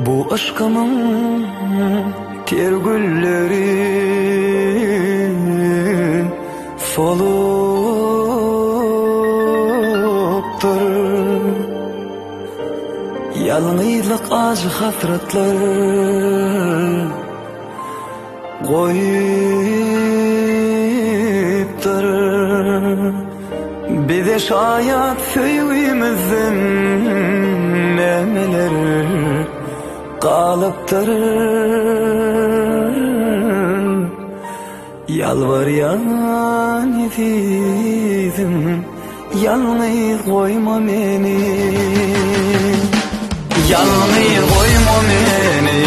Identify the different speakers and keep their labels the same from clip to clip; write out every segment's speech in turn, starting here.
Speaker 1: Bu aşkımın tergülleri soluptur. Yalnızlık acı hasretler koyuptur. Bize şayet sevgimizin nemeler kalıptır. Yalvaryan ezizim, yalnız koyma beni. Yalnız koyma beni,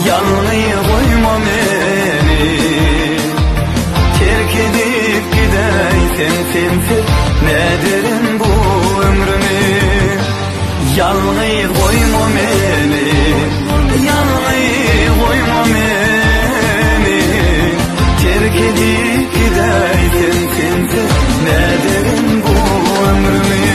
Speaker 1: yalnız koyma beni. Terk edip gideysen sensiz ne derim bu ömrümü. Yalnız koyma beni, yalnız koyma beni. Terk edip gideysen sensiz ne derim bu ömrümü.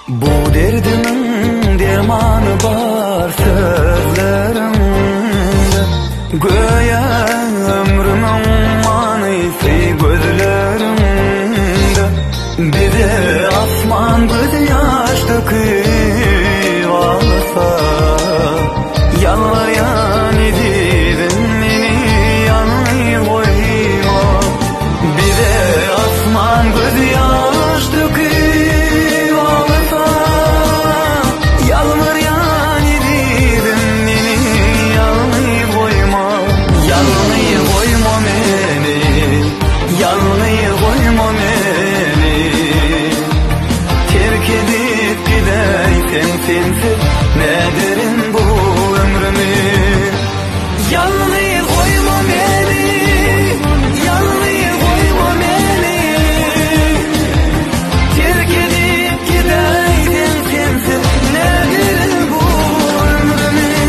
Speaker 1: Bu derdimin dermanı var sözlerimde. Göğe ömrümün manisi gözlerimde. Bize asman göz yaştaki ağlasa. Yalvaryan edibin beni yalnız koyma. Bize asman göz yaştaki sensiz ne derim bu ömrümü. Yalnız koyma beni, yalnız koyma beni. Terk edip gideysen sensiz ne derim bu ömrümü.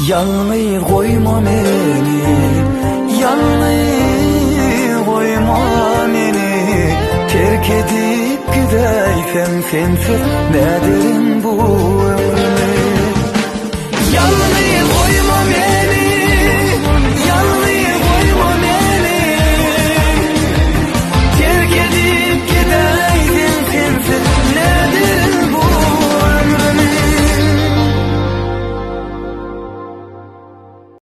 Speaker 1: Yalnız koyma beni, yalnız koyma beni. Terk edip gideysen sensiz ne derim bu